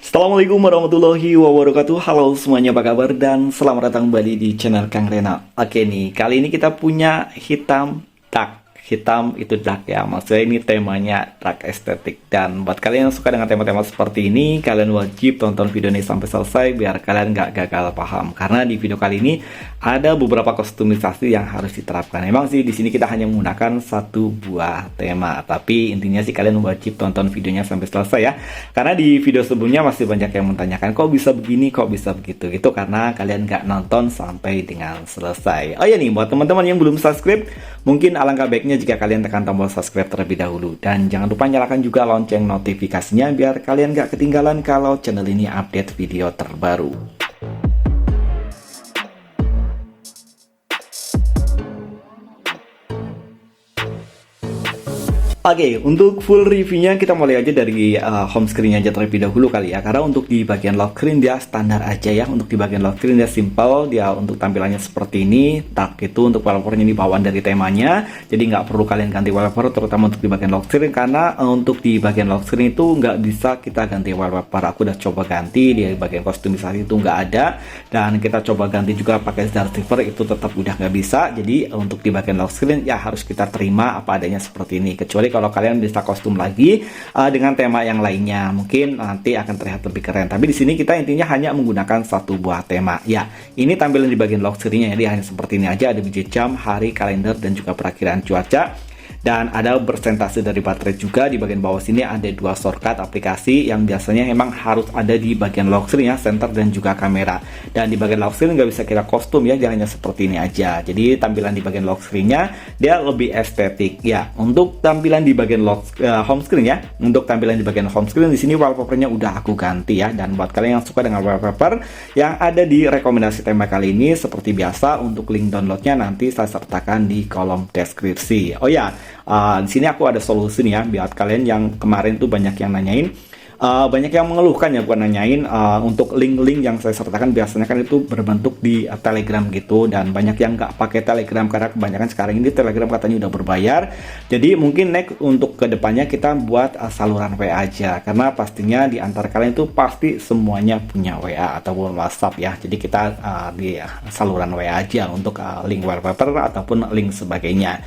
Assalamualaikum warahmatullahi wabarakatuh. Halo semuanya, apa kabar? Dan selamat datang kembali di channel Kang Rena. Oke nih, kali ini kita punya hitam dark. Hitam itu dark ya, maksudnya ini temanya dark estetik. Dan buat kalian yang suka dengan tema-tema seperti ini, kalian wajib tonton video ini sampai selesai biar kalian nggak gagal paham. Karena di video kali ini ada beberapa kustomisasi yang harus diterapkan. Emang sih di sini kita hanya menggunakan satu buah tema, tapi intinya sih kalian wajib tonton videonya sampai selesai ya. Karena di video sebelumnya masih banyak yang menanyakan kok bisa begini, kok bisa begitu. Itu karena kalian nggak nonton sampai dengan selesai. Oh ya nih, buat teman-teman yang belum subscribe, mungkin alangkah baiknya jika kalian tekan tombol subscribe terlebih dahulu. Dan jangan lupa nyalakan juga lonceng notifikasinya biar kalian gak ketinggalan kalau channel ini update video terbaru. Oke, untuk full reviewnya kita mulai aja dari home screen aja terlebih dahulu kali ya. Karena untuk di bagian lock screen dia standar aja ya. Untuk di bagian lock screen dia simple, dia untuk tampilannya seperti ini. Tak itu untuk wallpapernya ini bawaan dari temanya. Jadi nggak perlu kalian ganti wallpaper, terutama untuk di bagian lock screen. Karena untuk di bagian lock screen itu nggak bisa kita ganti wallpaper. Aku udah coba ganti, di bagian kostumisasi itu nggak ada. Dan kita coba ganti juga pakai Dartiver, itu tetap udah nggak bisa. Jadi untuk di bagian lock screen ya harus kita terima apa adanya seperti ini. Kecuali kalau kalian bisa kostum lagi dengan tema yang lainnya, mungkin nanti akan terlihat lebih keren. Tapi di sini kita intinya hanya menggunakan satu buah tema. Ya, ini tampilan di bagian lock screen-nya, jadi hanya seperti ini aja. Ada widget jam, hari, kalender, dan juga perakiraan cuaca. Dan ada persentase dari baterai juga. Di bagian bawah sini ada dua shortcut aplikasi yang biasanya emang harus ada di bagian lock screen ya, center dan juga kamera. Dan di bagian lock screen nggak bisa kita kostum ya, dia hanya seperti ini aja. Jadi tampilan di bagian lock screen-nya dia lebih estetik ya. Untuk tampilan di bagian home screen ya, untuk tampilan di bagian home screen di sini wallpapernya udah aku ganti ya. Dan buat kalian yang suka dengan wallpaper yang ada di rekomendasi tema kali ini, seperti biasa untuk link downloadnya nanti saya sertakan di kolom deskripsi. Oh ya, di sini aku ada solusi nih ya, biar kalian yang kemarin tuh banyak yang nanyain, banyak yang mengeluhkan ya, bukan nanyain, untuk link-link yang saya sertakan biasanya kan itu berbentuk di Telegram gitu, dan banyak yang nggak pakai Telegram karena kebanyakan sekarang ini Telegram katanya udah berbayar. Jadi mungkin next untuk kedepannya kita buat saluran WA aja, karena pastinya di antara kalian itu pasti semuanya punya WA ataupun WhatsApp ya. Jadi kita di saluran WA aja untuk link wallpaper ataupun link sebagainya.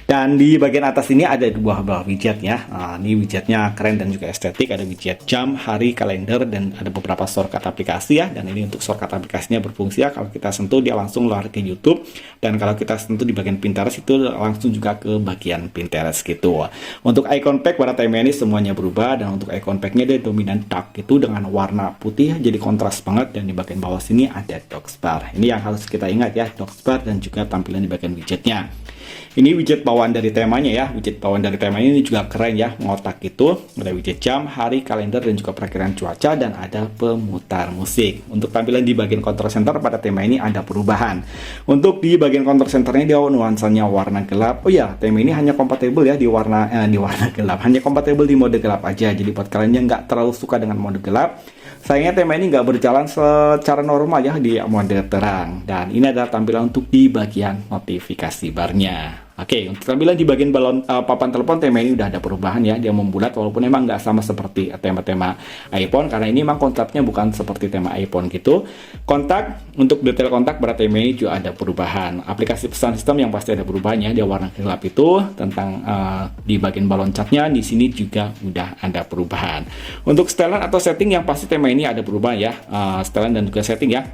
Dan di bagian atas ini ada dua widget ya. Ini widgetnya keren dan juga estetik, ada widget jam, hari, kalender, dan ada beberapa shortcut aplikasi ya. Dan ini untuk shortcut aplikasinya berfungsi ya, kalau kita sentuh dia langsung lari ke YouTube, dan kalau kita sentuh di bagian Pinterest itu langsung juga ke bagian Pinterest gitu. Untuk icon pack pada tema ini semuanya berubah, dan untuk icon packnya dia dominan dark itu dengan warna putih, jadi kontras banget. Dan di bagian bawah sini ada docksbar. Ini yang harus kita ingat ya, docksbar dan juga tampilan di bagian widgetnya. Ini widget bawaan dari temanya ya. Widget bawaan dari tema ini juga keren ya, ngotak gitu. Ada widget jam, hari, kalender, dan juga perakiraan cuaca, dan ada pemutar musik. Untuk tampilan di bagian control center pada tema ini ada perubahan. Untuk di bagian control centernya dia nuansanya warna gelap. Oh ya, tema ini hanya kompatibel ya di warna gelap. Hanya kompatibel di mode gelap aja. Jadi buat kalian yang nggak terlalu suka dengan mode gelap, sayangnya tema ini nggak berjalan secara normal ya di mode terang. Dan ini adalah tampilan untuk di bagian notifikasi barnya. Oke, untuk tampilan di bagian balon papan telepon tema ini udah ada perubahan ya. Dia membulat walaupun emang nggak sama seperti tema-tema iPhone, karena ini memang konsepnya bukan seperti tema iPhone gitu. Kontak, untuk detail kontak pada tema ini juga ada perubahan. Aplikasi pesan sistem yang pasti ada perubahannya, dia warna gelap itu. Tentang di bagian balon catnya di sini juga udah ada perubahan. Untuk setelan atau setting yang pasti tema ini ada perubahan ya. Setelan dan juga setting ya.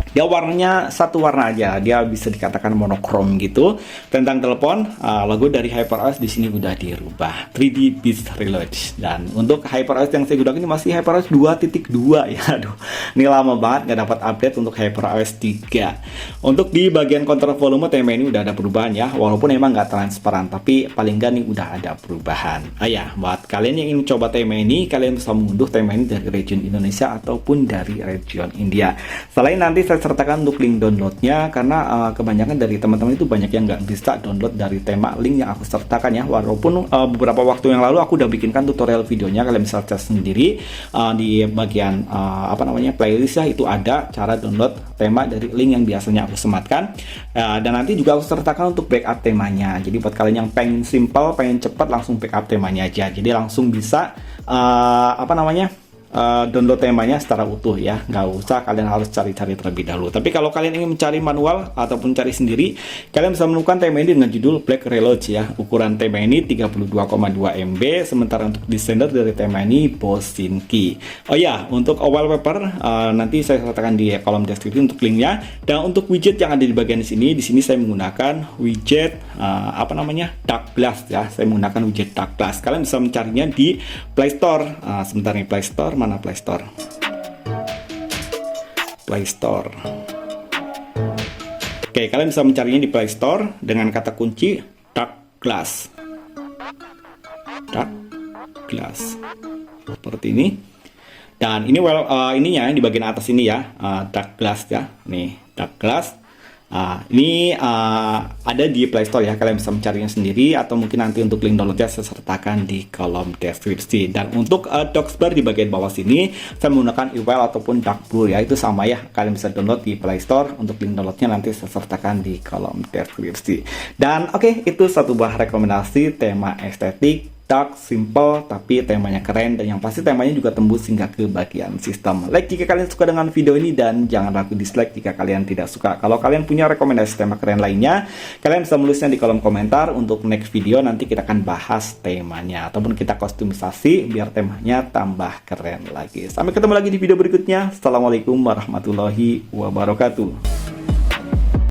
Dia warnanya satu warna aja, dia bisa dikatakan monokrom gitu. Tentang telepon, logo dari HyperOS di sini udah dirubah 3D Beast Reload. Dan untuk HyperOS yang saya gunakan ini masih HyperOS 2.2 ya. Aduh, ini lama banget nggak dapat update untuk HyperOS 3. Untuk di bagian kontrol volume tema ini udah ada perubahan ya, walaupun emang nggak transparan, tapi paling nggak nih udah ada perubahan. Ya, buat kalian yang ingin coba tema ini, kalian bisa mengunduh tema ini dari region Indonesia ataupun dari region India. Selain nanti saya sertakan untuk link downloadnya, karena kebanyakan dari teman-teman itu banyak yang nggak bisa download dari tema link yang aku sertakan ya. Walaupun beberapa waktu yang lalu aku udah bikinkan tutorial videonya, kalian bisa cek sendiri di bagian playlist ya, itu ada cara download tema dari link yang biasanya aku sematkan. Dan nanti juga aku sertakan untuk backup temanya. Jadi buat kalian yang pengen simple, pengen cepat, langsung backup temanya aja. Jadi langsung bisa download temanya secara utuh ya, nggak usah kalian harus cari-cari terlebih dahulu. Tapi kalau kalian ingin mencari manual ataupun cari sendiri, kalian bisa menemukan tema ini dengan judul Black Reload ya. Ukuran tema ini 32,2 MB, sementara untuk desainer dari tema ini Bosinki. Oh ya, untuk wallpaper nanti saya sertakan di kolom deskripsi untuk linknya. Dan untuk widget yang ada di bagian sini saya menggunakan widget Dark Glass ya. Saya menggunakan widget Dark Glass. Kalian bisa mencarinya di Play Store. Sebentar nih, Play Store. Mana Play Store? Play Store. Oke, kalian bisa mencarinya di Play Store dengan kata kunci Dark Glass. Dark Glass. Seperti ini. Dan ini ininya di bagian atas ini ya, Dark Glass ya. Nih, Dark Glass. Ini ada di Play Store ya, kalian bisa mencarinya sendiri atau mungkin nanti untuk link downloadnya saya sertakan di kolom deskripsi. Dan untuk docksbar di bagian bawah sini saya menggunakan Ewell ataupun Dark Blue ya, itu sama ya, kalian bisa download di Play Store. Untuk link downloadnya nanti saya sertakan di kolom deskripsi. Dan oke, itu satu buah rekomendasi tema estetik, dark, simple, tapi temanya keren, dan yang pasti temanya juga tembus hingga ke bagian sistem. Like jika kalian suka dengan video ini, dan jangan ragu dislike jika kalian tidak suka. Kalau kalian punya rekomendasi tema keren lainnya, kalian bisa menulisnya di kolom komentar. Untuk next video nanti kita akan bahas temanya, ataupun kita kostumisasi biar temanya tambah keren lagi. Sampai ketemu lagi di video berikutnya. Assalamualaikum warahmatullahi wabarakatuh.